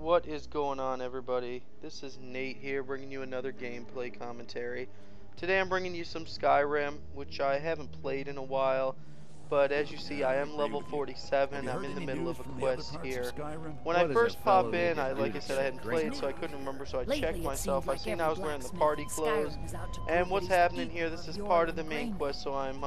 What is going on, everybody? This is Nate here, bringing you another gameplay commentary. Today I'm bringing you some Skyrim, which I haven't played in a while, but as you see, I am level 47. I'm in the middle of a quest here. When I first pop in, like I said, I hadn't played, so I couldn't remember, so I checked myself. I seen I was wearing the party clothes, and what's happening here, this is part of the main quest, so I'm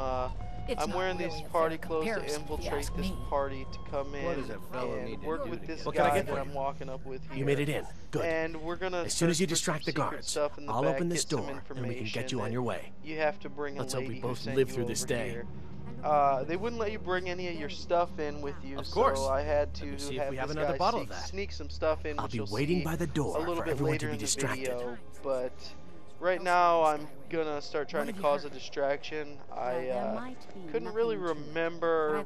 wearing these party clothes to infiltrate this party, to come in and work with this guy that I'm walking up with here. You made it in. Good. And we're gonna as soon as you distract the guards, I'll open this door and we can get you on your way. You have to bring a Let's hope we lady both who live sent through you this over day. here. They wouldn't let you bring any of your stuff in with you, Of course. so I had to See if have we have this another guy bottle of that. sneak some stuff in, I'll which be you'll waiting see by the door a little for bit everyone later to be in the distracted. video. But right now, I'm gonna start trying to cause a distraction. I couldn't really remember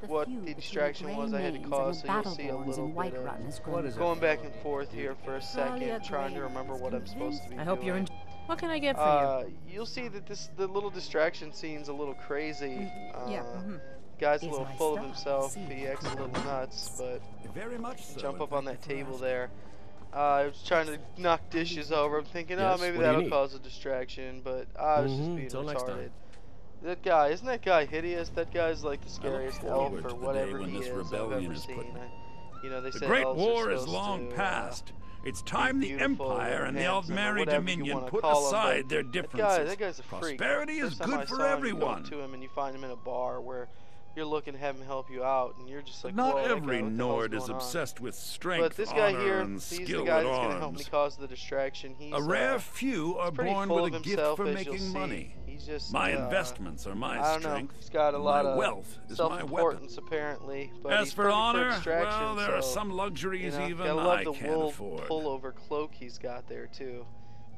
what the distraction was I had to cause, so you'll see a little bit of going back and forth here for a second, trying to remember what I'm supposed to be doing. I hope you're enjoying. What can I get for you? You'll see that the little distraction scene's a little crazy. Yeah. Guy's a little full of himself. He acts a little nuts, but Very much so. jump up on that table there. I was trying to knock dishes over. I'm thinking, oh, Yes, maybe what do you that'll need? cause a distraction, but I was just being Till next time. retarded. That guy, isn't that guy hideous? That guy's like the I scariest look elf forward or to the whatever day when he this is I've rebellion ever is put. seen. You know, they The say Great elves are War is supposed long to, past. It's time the beautiful Empire and the handsome or Aldmeri whatever you Dominion wanna put call 'em, aside but their differences. That guy's a freak. Prosperity is First time I good for saw him, you go everyone. up to him and you find him in a bar where you're looking to have him help you out, and you're just like, Not whoa, that every guy, what the hell's Nord is going on? obsessed with strength, But this guy honor, here, and he's the skill guy at that's going to help me arms. cause the distraction. He's A rare few are pretty born full with a of gift himself, for as making you'll see. money. He's just My investments are my I don't strength. know. He's got a lot my of wealth is my weapon. self-importance apparently. But As he's for perfect honor, distraction, well, there are so, some luxuries you know, even gotta love I the can't wool afford. pullover cloak he's got there too.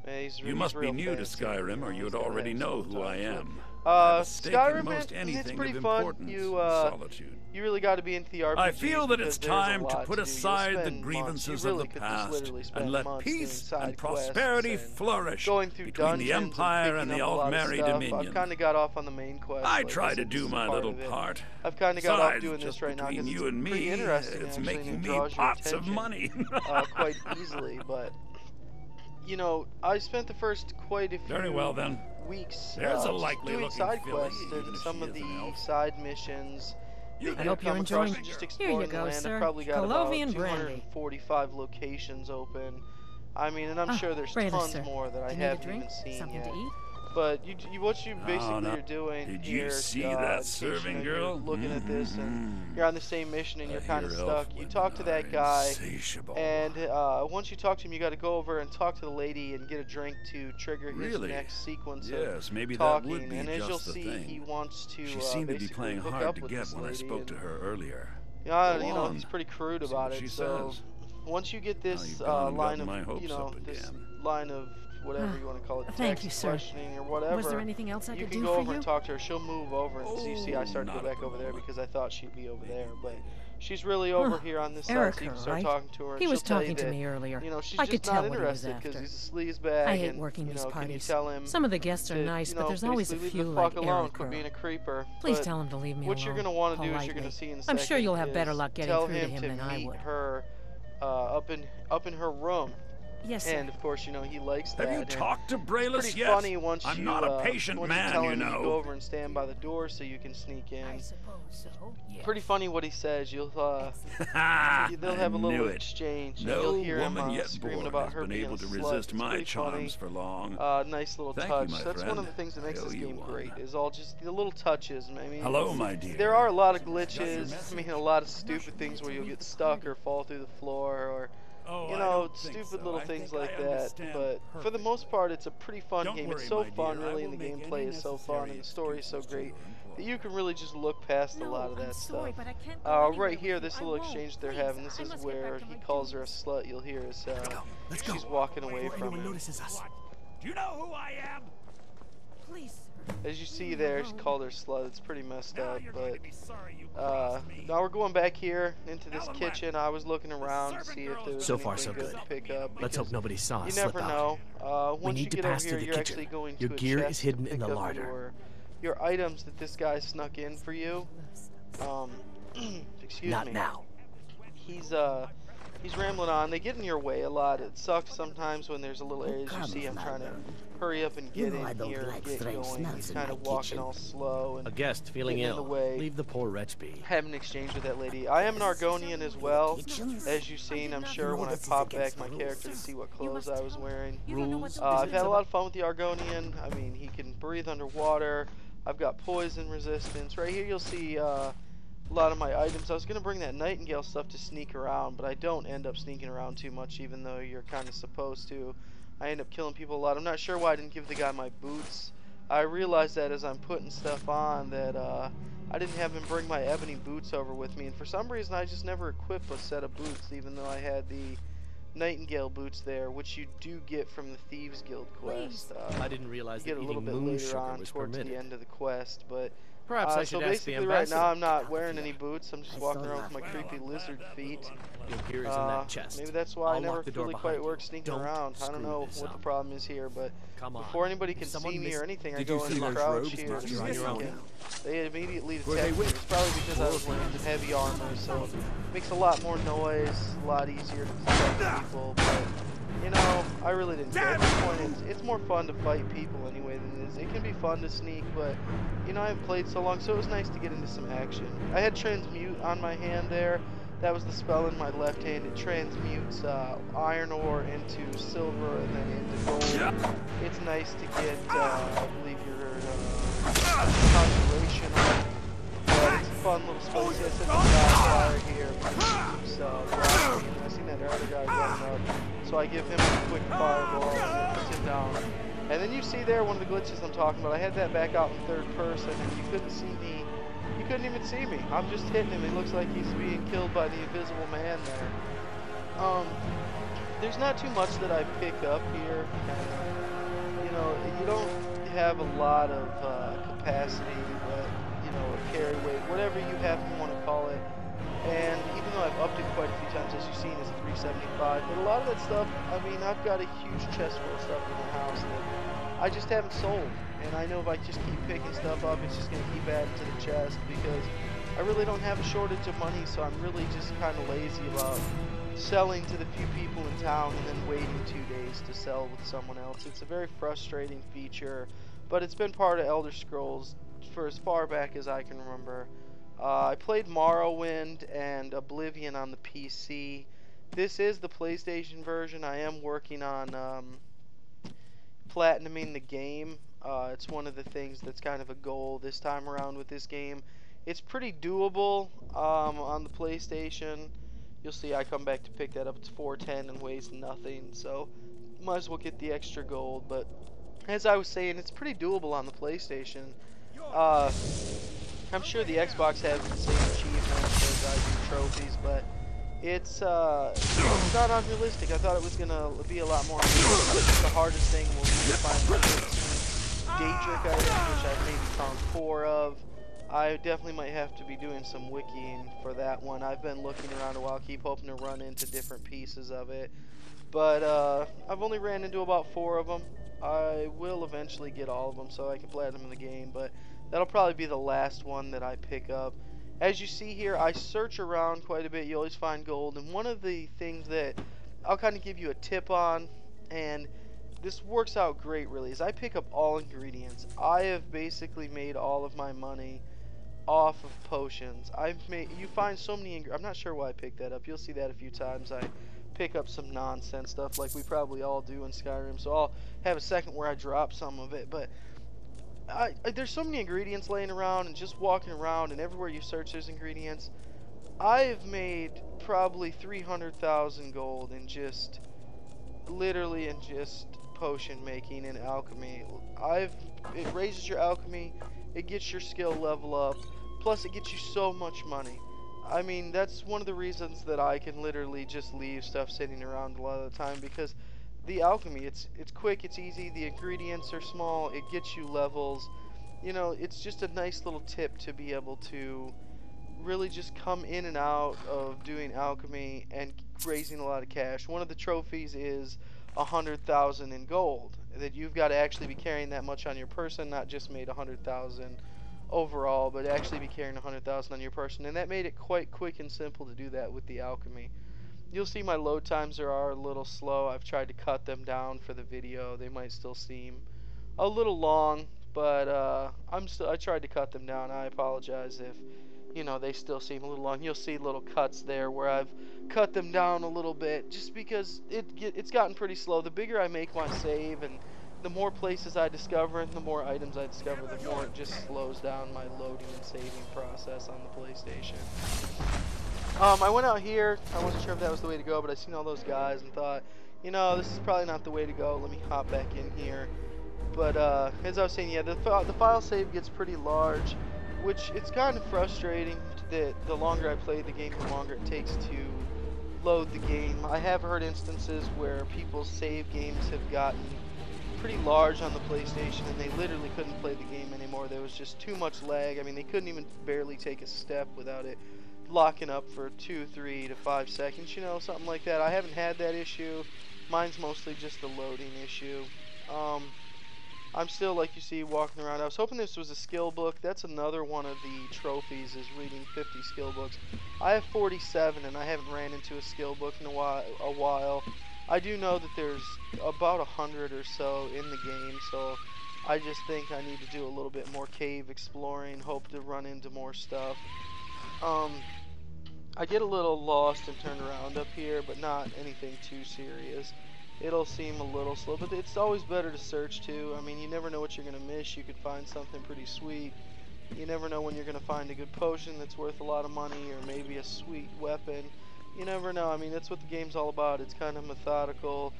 Man, You must be new to Skyrim, or you'd already know who I am. Skyrim, most man, it's anything pretty of fun. importance You in solitude. you really got to be into the RPGs. I feel that because it's there's a time to lot put do. You'll aside the spend grievances months. You of really the could just past literally spend and let months peace doing and side prosperity quests and flourish going through between the dungeons Empire and and the picking up a lot of Aldmeri stuff. Dominion. I've kind of got off on the main quest. I like try this to is do my part little of it. part. I've kind of got off Besides, doing this just right now because between it's you and pretty me, interesting. it's actually, making and it me draws your pots of attention, money. quite easily. But you know, I spent the first quite a few Very well then. weeks There's a just likely doing looking side filly, quests even and if some she of is an the elf. side missions. You that I you hope you're come across enjoying. just Here exploring you the go, land. sir. I've probably got about Colovian brandy. 245 locations open. I mean, and I'm Ah, sure there's Brandis, tons sir. more that I Do you need a haven't drink? even seen Something yet. to eat? But what you basically no. are doing Did here, you see in that case, serving you know, girl? you're looking at this and you're on the same mission and you're kind of Your stuck. elf You women talk to that are guy, insatiable. and once you talk to him, you got to go over and talk to the lady and get a drink to trigger his Really? next sequence Yes, of maybe talking. that would be and as just you'll the see, thing. he wants to She seemed to be basically playing hook hard up to with get this when I lady spoke to and, her earlier. yeah, Go you know, on. he's pretty crude See about what it. she So says. once you get Now this you've gone and line gotten my of, hopes you know, up this again. line of whatever you want to call it, Thank text you, sir. questioning or whatever. Was there anything else I you could can do go for over you? and talk to her. She'll move over, and so you see, I started to not go at back the over there moment. because I thought she'd be over Maybe there, but later. she's really over here on this side, so you Erica, can start right? talking to her. And He was she'll tell you talking to that, me earlier. You know, she's I just could not tell what he was interested because after. he's a sleaze bag. I hate and, working you these know, can you parties. tell him Some of the guests are to, nice, you but know, there's always a basically few leave the fuck like alone, Erica. quit being a creeper. Please But tell him to leave me what alone. you're gonna want to do is politely. you're gonna see in a I'm second sure you'll have is better luck getting tell through to him him to than I meet would. her up in her room. Yes, sir. And of course, you know, he likes that. Have you and talked to it's Brayless pretty yet? funny once I'm you, not a patient once man, you tell you him know. go over and stand by the door so you can sneak in. I suppose so. Yes. Pretty funny what he says. You'll Ha! they'll have a I little knew it. exchange. And No you'll hear him woman yet screaming born about has her been being able a to slut. resist It's my pretty charms funny. for long. Nice little Thank touch. you, my That's one of friend. the things that I makes owe this you game one. great. Is all just the little touches. I mean, Hello, my dear. there are a lot of glitches. I mean, a lot of stupid things where you'll get stuck or fall through the floor or. Oh, You I know, don't think stupid so. little I things think like I that. understand But for the most part, it's a pretty fun Don't game. worry, It's so my fun, dear. I really, and the will make gameplay any is so fun, necessary and the story is so excuses to great your that you can really just look past a lot of that I'm sorry, stuff. but I can't go anywhere Right here, with this you. little I won't. exchange they're Please, having. This I is must get where back to he my calls her a duties. slut. You'll hear as Let's go. she's walking away Before from anyone him. notices us. Do you know who I am? Please, sir. As you see there, she called her slut. It's pretty messed Now up, you're going but to be sorry you crossed me. now we're going back here into this Now then kitchen. I was looking around to servant see if girl's there was So far, anything so good good. to pick up. Let's hope nobody saw You us never slip know. out. Once need you to get pass over through here, the you're kitchen. actually going Your to a gear is chest hidden to in pick the up larder. your items that this guy snuck in for you. Excuse Not me. now. He's he's rambling on. They get in your way a lot. It sucks sometimes when there's a little areas you see I'm trying to hurry up and get in here and get going. He's kind of walking all slow and a guest feeling getting in the ill. way. Leave the poor wretch be. Have an exchange with that lady. I am an Argonian as well, as you've seen, I'm sure, when I pop back my character to see what clothes I was wearing. I've had a lot of fun with the Argonian. I mean, he can breathe underwater. I've got poison resistance. Right here you'll see a lot of my items. I was going to bring that Nightingale stuff to sneak around, but I don't end up sneaking around too much, even though you're kind of supposed to. I end up killing people a lot. I'm not sure why I didn't give the guy my boots. I realized that as I'm putting stuff on that I didn't have him bring my ebony boots over with me, and for some reason I just never equipped a set of boots, even though I had the Nightingale boots there, which you do get from the Thieves Guild quest. I didn't realize you get that a little bit moon later sugar on was towards permitted. the end of the quest, but Perhaps I so should ask the basically right now I'm not ambassador. wearing any boots. I'm just walking around with my creepy lizard feet. Your gear is in that chest. Maybe that's why I I'll never lock the door really behind quite you. work sneaking Don't around. I don't screw know this what the up. problem is here, but Come on. before anybody If can someone see me or anything, I Did go you into see the those crouch robes here. not and on your own? They immediately Were they detect me. It's probably because I was wearing heavy armor, so it makes a lot more noise, a lot easier to detect people, but you know, I really didn't care. At this point, it's more fun to fight people anyway than it is. It can be fun to sneak, but you know, I haven't played so long, so it was nice to get into some action. I had transmute on my hand there. That was the spell in my left hand. It transmutes iron ore into silver and then into gold. It's nice to get, I believe, your conjuration on. But it's a fun little spell. You see, I set the fire here. I seen that other guy running up. So I give him a quick fireball and it puts him down. And then you see there one of the glitches I'm talking about. I had that back out in third person and you couldn't see me. You couldn't even see me. I'm just hitting him. It looks like he's being killed by the invisible man there. There's not too much that I pick up here. You know, you don't have a lot of capacity, but you know, carry weight, whatever you happen to want to call it. And even though I've upped it quite a few times, as you've seen, it's 375. But a lot of that stuff, I mean, I've got a huge chest full of stuff in the house that I just haven't sold. And I know if I just keep picking stuff up, it's just going to keep adding to the chest because I really don't have a shortage of money. So I'm really just kind of lazy about selling to the few people in town and then waiting 2 days to sell with someone else. It's a very frustrating feature, but it's been part of Elder Scrolls for as far back as I can remember. I played Morrowind and Oblivion on the PC. This is the PlayStation version. I am working on platinuming the game. It's one of the things that's kind of a goal this time around with this game. It's pretty doable on the PlayStation. You'll see I come back to pick that up. It's 410 and weighs nothing, so might as well get the extra gold. But as I was saying, it's pretty doable on the PlayStation. I'm sure the Xbox has the same achievements as I do trophies, but it's not unrealistic. I thought it was gonna be a lot more. The hardest thing will be to find the 15 Daedric items, which I've maybe found 4 of. I definitely might have to be doing some wikiing for that one. I've been looking around a while, keep hoping to run into different pieces of it, but I've only ran into about 4 of them. I will eventually get all of them so I can platinum in the game, but that'll probably be the last one that I pick up. As you see here, I search around quite a bit. You always find gold, and one of the things that I'll kind of give you a tip on, and this works out great really, is I pick up all ingredients. I have basically made all of my money off of potions. You find so many I'm not sure why I picked that up. You'll see that a few times. I pick up some nonsense stuff like we probably all do in Skyrim, so I'll have a second where I drop some of it, but there's so many ingredients laying around and just walking around, and everywhere you search there's ingredients. I've made probably 300,000 gold in just literally in just potion making and alchemy. It raises your alchemy, it gets your skill level up, plus it gets you so much money. I mean, that's one of the reasons that I can literally just leave stuff sitting around a lot of the time, because the alchemy, it's quick, it's easy, the ingredients are small, it gets you levels. You know, it's just a nice little tip to be able to really just come in and out of doing alchemy and raising a lot of cash. One of the trophies is 100,000 in gold, that you've got to actually be carrying that much on your person, not just made 100,000 overall, but actually be carrying 100,000 on your person, and that made it quite quick and simple to do that with the alchemy. You'll see my load times are a little slow. I've tried to cut them down for the video. They might still seem a little long, but I tried to cut them down. I apologize if, you know, they still seem a little long. You'll see little cuts there where I've cut them down a little bit just because it's gotten pretty slow. The bigger I make my save and the more places I discover and the more items I discover, the more it just slows down my loading and saving process on the PlayStation. I went out here. I wasn't sure if that was the way to go, but I seen all those guys and thought, you know, this is probably not the way to go. Let me hop back in here. But as I was saying, yeah, the file save gets pretty large, which it's kind of frustrating that the longer I play the game, the longer it takes to load the game. I have heard instances where people's save games have gotten pretty large on the PlayStation and they literally couldn't play the game anymore. There was just too much lag. I mean, they couldn't even barely take a step without it locking up for 2, 3 to 5 seconds, you know, something like that. I haven't had that issue. Mine's mostly just a loading issue. I'm still, like you see, walking around. I was hoping this was a skill book. That's another one of the trophies, is reading 50 skill books. I have 47 and I haven't ran into a skill book in a while. I do know that there's about 100 or so in the game, so I just think I need to do a little bit more cave exploring, hope to run into more stuff. I get a little lost and turned around up here, but not anything too serious. It'll seem a little slow, but it's always better to search too. I mean, you never know what you're going to miss. You could find something pretty sweet. You never know when you're going to find a good potion that's worth a lot of money, or maybe a sweet weapon. You never know. I mean, that's what the game's all about. It's kind of methodical,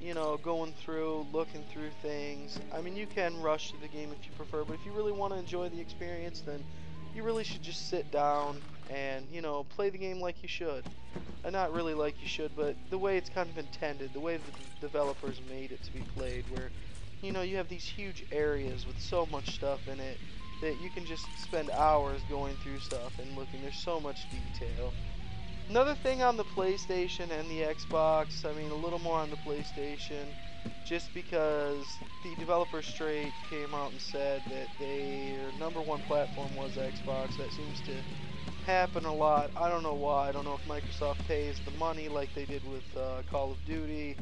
you know, going through, looking through things. I mean, you can rush through the game if you prefer, but if you really want to enjoy the experience, then you really should just sit down and, you know, play the game like you should. Not really like you should, but the way it's kind of intended, the way the developers made it to be played, where, you know, you have these huge areas with so much stuff in it that you can just spend hours going through stuff and looking. There's so much detail. Another thing on the PlayStation and the Xbox, I mean, a little more on the PlayStation, just because the developer straight came out and said that their #1 platform was Xbox. That seems to happen a lot. I don't know why. I don't know if Microsoft pays the money like they did with Call of Duty,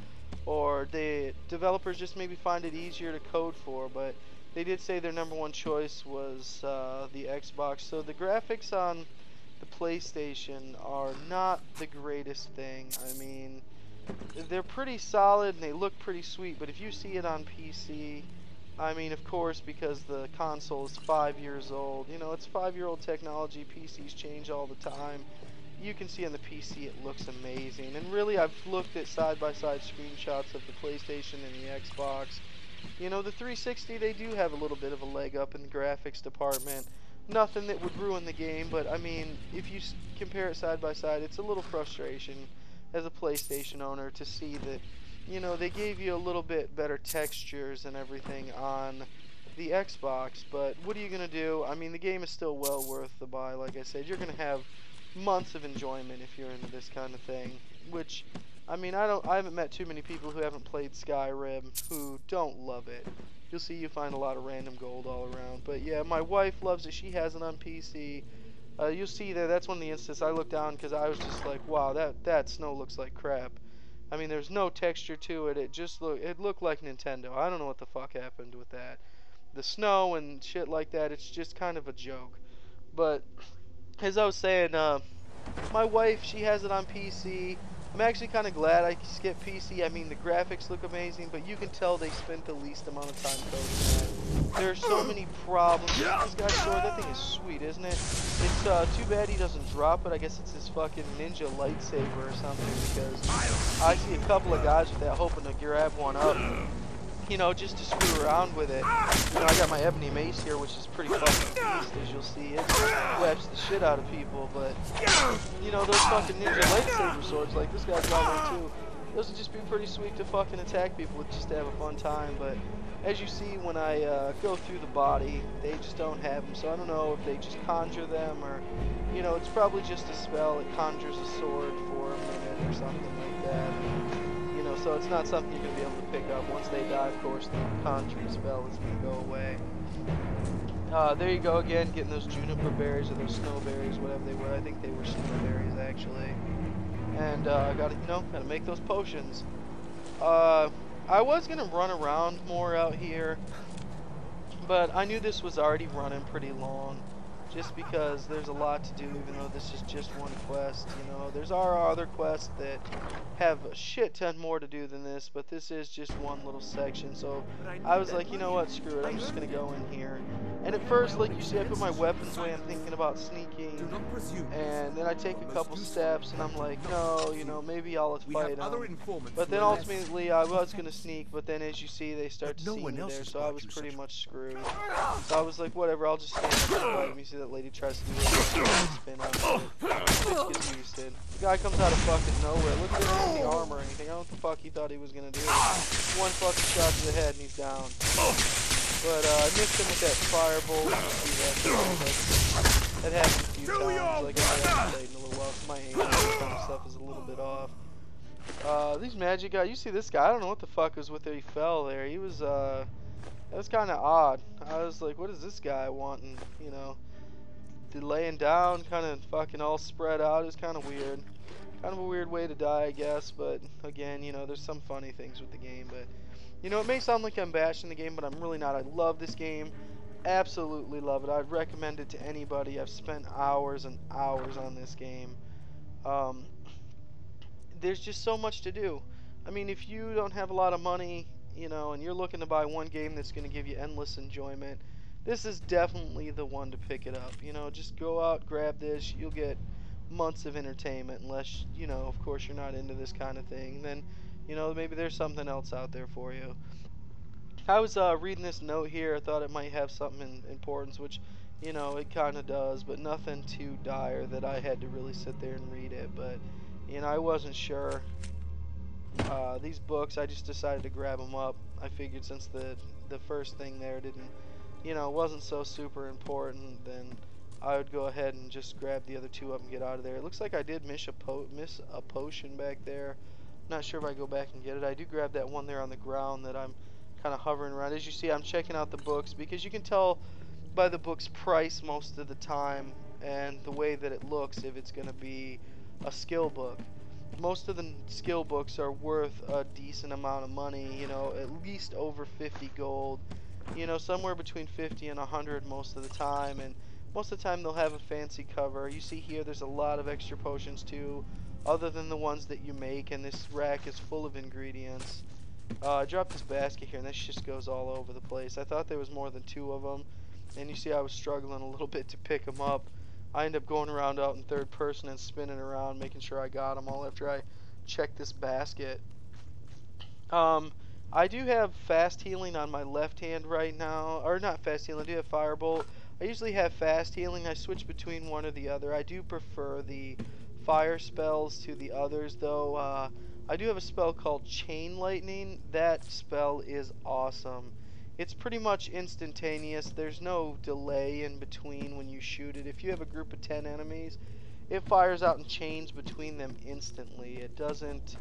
or the developers just maybe find it easier to code for, but they did say their #1 choice was the Xbox. So the graphics on the PlayStation are not the greatest thing. I mean, they're pretty solid and they look pretty sweet, but if you see it on PC, I mean, of course, because the console is 5 years old, you know, it's 5-year-old technology. PCs change all the time. You can see on the PC it looks amazing, and really I've looked at side-by-side screenshots of the PlayStation and the Xbox. You know, the 360, they do have a little bit of a leg up in the graphics department. Nothing that would ruin the game, but I mean, if you compare it side by side, it's a little frustration as a PlayStation owner to see that, you know, they gave you a little bit better textures and everything on the Xbox, but what are you going to do? I mean, the game is still well worth the buy. Like I said, you're going to have months of enjoyment if you're into this kind of thing, which, I mean, I haven't met too many people who haven't played Skyrim who don't love it. You'll see you find a lot of random gold all around. But yeah, my wife loves it. She has it on PC. You'll see there, that's one of the instances I looked down because I was just like, wow, that snow looks like crap. I mean, there's no texture to it. It looked like Nintendo. I don't know what the fuck happened with that. The snow and shit like that, it's just kind of a joke. But as I was saying, my wife, she has it on PC. I'm actually kind of glad I skipped PC. I mean, the graphics look amazing, but you can tell they spent the least amount of time coding that. There are so many problems. This guy's sword, that thing is sweet, isn't it? It's too bad he doesn't drop it. I guess it's his fucking ninja lightsaber or something, because I see a couple of guys with that hoping to grab one up, you know, just to screw around with it. You know, I got my ebony mace here, which is pretty fucking beast, as you'll see. It whaps the shit out of people, but, you know, those fucking ninja lightsaber swords, like this guy's got one too, those would just be pretty sweet to fucking attack people with, just to have a fun time. But as you see, when I go through the body, they just don't have them, so I don't know if they just conjure them, or, you know, it's probably just a spell. It conjures a sword for a minute or something like that. You know, so it's not something you're going to be able to pick up. Once they die, of course, the conjuring spell is going to go away. There you go again, getting those juniper berries or those snow berries, whatever they were. I think they were snow berries, actually. and gotta make those potions. I was gonna run around more out here, but I knew this was already running pretty long, just because there's a lot to do, even though this is just one quest. You know, there's our other quests that have a shit ton more to do than this, but this is just one little section. So I was like, you know what, screw it, I'm just gonna go in here. And at first, like you see, I put my weapons away, I'm thinking about sneaking, and then I take a couple steps, and I'm like, no, you know, maybe I'll fight them. But then ultimately, I was gonna sneak, but then as you see, they start to see me there, so I was pretty much screwed. So I was like, whatever, I'll just stand up and fight him. You see that lady tries to do it, spin out, bitch gets wasted. The guy comes out of fucking nowhere. Look at him in the armor or anything. I don't know what the fuck he thought he was gonna do. One fucking shot to the head and he's down. But I missed him with that firebolt. That happened a few times. Like I haven't played in a little while, so my aim and that kind of stuff is a little bit off. These magic guys, you see this guy, I don't know what the fuck was with it, he fell there. He was, that was kind of odd. I was like, what is this guy wanting, you know? Laying down, kind of fucking all spread out. It was kind of weird. Kind of a weird way to die, I guess, but again, you know, there's some funny things with the game, but you know, it may sound like I'm bashing the game, but I'm really not. I love this game. Absolutely love it. I'd recommend it to anybody. I've spent hours and hours on this game. There's just so much to do. I mean, if you don't have a lot of money, you know, and you're looking to buy one game that's going to give you endless enjoyment, this is definitely the one to pick it up. You know, just go out, grab this. You'll get months of entertainment, unless, you know, of course, you're not into this kind of thing. Then, you know, maybe there's something else out there for you. I was reading this note here. I thought it might have something in importance, which, you know, it kind of does, but nothing too dire that I had to really sit there and read it. But, you know, I wasn't sure. These books, I just decided to grab them up. I figured since the first thing there didn't, you know, wasn't so super important, then I would go ahead and just grab the other two up and get out of there. It looks like I did miss a potion back there. Not sure if I go back and get it. I do grab that one there on the ground that I'm kind of hovering around. As you see, I'm checking out the books because you can tell by the book's price most of the time and the way that it looks if it's going to be a skill book. Most of the skill books are worth a decent amount of money, you know, at least over 50 gold. You know, somewhere between 50 and 100 most of the time, and most of the time they'll have a fancy cover. You see here there's a lot of extra potions too, other than the ones that you make, and this rack is full of ingredients. I dropped this basket here and this just goes all over the place. I thought there was more than two of them, and you see I was struggling a little bit to pick them up. I end up going around out in third person and spinning around making sure I got them all after I checked this basket. I do have fast healing on my left hand right now, or not fast healing, I do have firebolt. I usually have fast healing. I switch between one or the other. I do prefer the fire spells to the others, though. I do have a spell called Chain Lightning. That spell is awesome. It's pretty much instantaneous. There's no delay in between when you shoot it. If you have a group of 10 enemies, it fires out in chains between them instantly. It doesn't,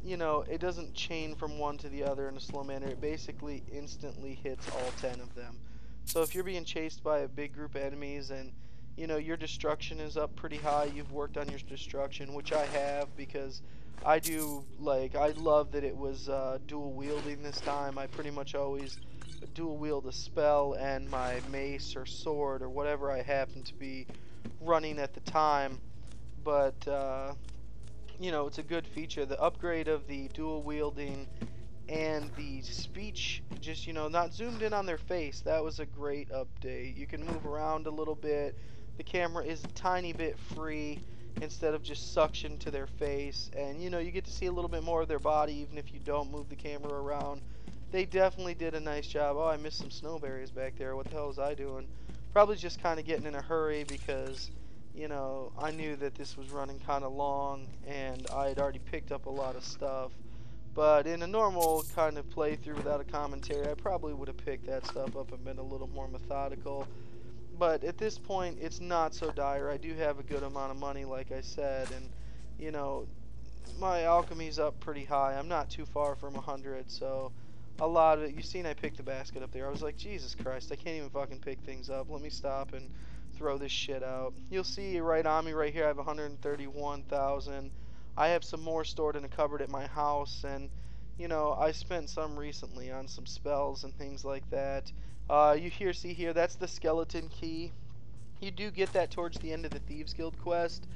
you know, it doesn't chain from one to the other in a slow manner. It basically instantly hits all 10 of them. So if you're being chased by a big group of enemies and, you know, your destruction is up pretty high, you've worked on your destruction, which I have because I do, like, I love that it was dual wielding this time. I pretty much always dual wield a spell and my mace or sword or whatever I happen to be running at the time. But, you know, it's a good feature. The upgrade of the dual wielding and the speech, just, you know, not zoomed in on their face, that was a great update. You can move around a little bit. The camera is a tiny bit free instead of just suction to their face, and, you know, you get to see a little bit more of their body even if you don't move the camera around. They definitely did a nice job. Oh, I missed some snowberries back there. What the hell was I doing? Probably just kind of getting in a hurry because, you know, I knew that this was running kind of long and I had already picked up a lot of stuff. But in a normal kind of playthrough without a commentary, I probably would have picked that stuff up and been a little more methodical. But at this point, it's not so dire. I do have a good amount of money, like I said, and, you know, my alchemy's up pretty high. I'm not too far from 100, so a lot of it, you've seen I picked the basket up there. I was like, Jesus Christ, I can't even fucking pick things up. Let me stop and throw this shit out. You'll see right on me right here, I have 131,000. I have some more stored in a cupboard at my house, and you know, I spent some recently on some spells and things like that. See here, that's the skeleton key. You do get that towards the end of the Thieves Guild quest.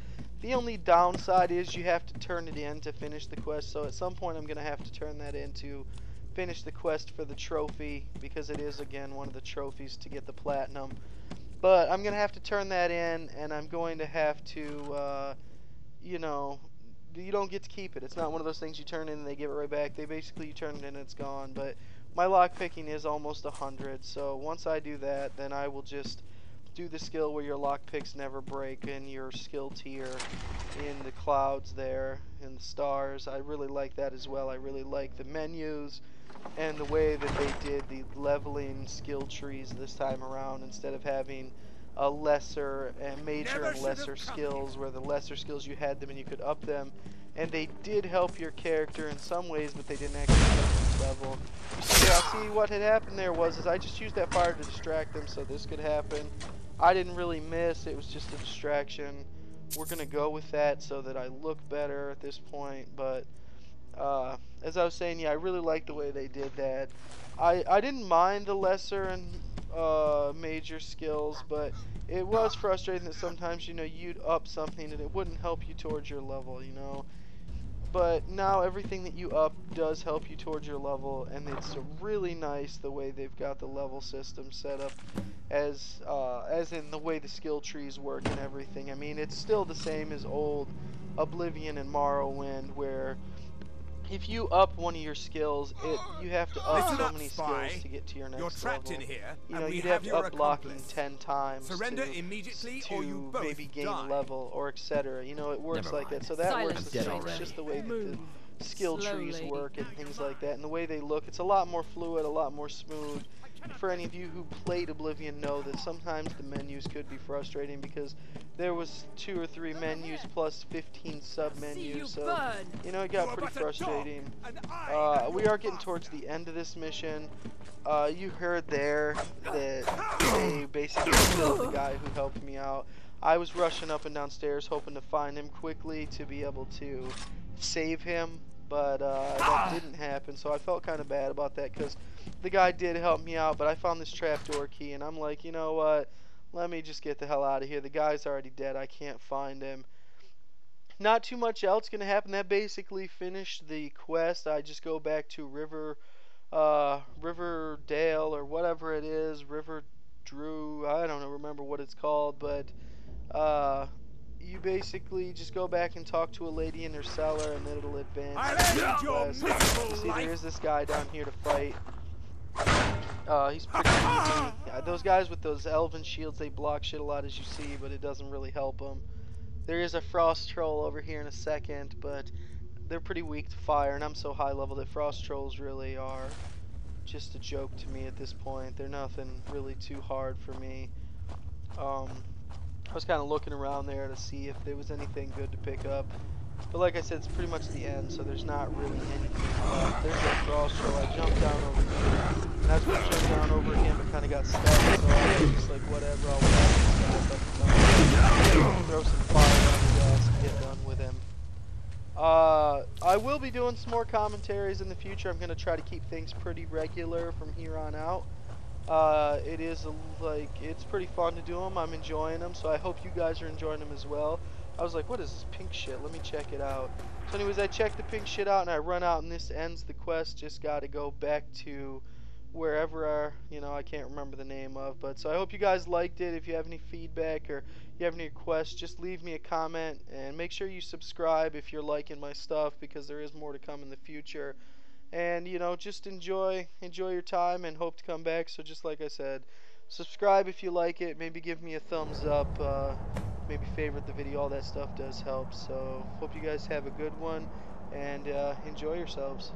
The only downside is you have to turn it in to finish the quest, so at some point I'm going to have to turn that in to finish the quest for the trophy, because it is, again, one of the trophies to get the platinum. But I'm going to have to turn that in, and I'm going to have to, you know, you don't get to keep it. It's not one of those things you turn in and they give it right back. They basically, you turn it in and it's gone. But my lockpicking is almost 100, so once I do that, then I will just do the skill where your lockpicks never break in your skill tier in the clouds there, in the stars. I really like that as well. I really like the menus and the way that they did the leveling skill trees this time around, instead of having a lesser and major and lesser skills, where the lesser skills you had them and you could up them, and they did help your character in some ways, but they didn't actually help you level. You see what had happened there was I just used that fire to distract them so this could happen. I didn't really miss, it was just a distraction. We're gonna go with that so that I look better at this point, but as I was saying, yeah, I really like the way they did that. I didn't mind the lesser and major skills, but it was frustrating that sometimes, you know, you'd up something and it wouldn't help you towards your level, you know. But now everything that you up does help you towards your level, and it's really nice the way they've got the level system set up, as in the way the skill trees work and everything. I mean, it's still the same as old Oblivion and Morrowind, where if you up one of your skills, you have to up so many skills to get to your next You're trapped level. in here, you know, and we you'd have to your up blocking accomplice. 10 times Surrender immediately, to or you both maybe gain die. level, or etc. You know, it works Never like mind. that. So that Silence. works the I'm dead same. It's already. just the way that Move the skill trees slowly. work and things like that, and the way they look. It's a lot more fluid, a lot more smooth. For any of you who played Oblivion, know that sometimes the menus could be frustrating, because there was 2 or 3 menus plus 15 sub-menus, so you know, it got pretty frustrating. We are getting towards the end of this mission. You heard there that they basically killed the guy who helped me out. I was rushing up and downstairs hoping to find him quickly to be able to save him, but that didn't happen, so I felt kind of bad about that, because the guy did help me out, but I found this trapdoor key, and I'm like, you know what, let me just get the hell out of here. The guy's already dead. I can't find him. Not too much else gonna happen. That basically finished the quest. I just go back to Riverdale, or whatever it is, River Drew, I don't know, remember what it's called, but you basically just go back and talk to a lady in her cellar, and then it'll advance. See, there is this guy down here to fight. He's pretty easy. Those guys with those elven shields, they block shit a lot, as you see, but it doesn't really help them. There is a frost troll over here in a second, but they're pretty weak to fire, and I'm so high level that frost trolls really are just a joke to me at this point. They're nothing really too hard for me. I was kind of looking around there to see if there was anything good to pick up, but like I said, it's pretty much the end, so there's not really anything left. There's that frost troll. I jumped down over here, and as we jumped down over him, it kind of got stuck, so I was just like, whatever, I'll throw some fire on his ass and get done with him. I will be doing some more commentaries in the future. I'm going to try to keep things pretty regular from here on out. It's pretty fun to do them. I'm enjoying them, so I hope you guys are enjoying them as well. I was like, what is this pink shit? Let me check it out. So anyways, I checked the pink shit out, and I run out, and this ends the quest. Just got to go back to wherever, I can't remember the name of. But so I hope you guys liked it. If you have any feedback or you have any requests, just leave me a comment, and make sure you subscribe if you're liking my stuff, because there is more to come in the future. And just enjoy your time, and hope to come back. So just like I said, subscribe if you like it. Maybe give me a thumbs up. Maybe favorite the video. All that stuff does help. So hope you guys have a good one, and enjoy yourselves.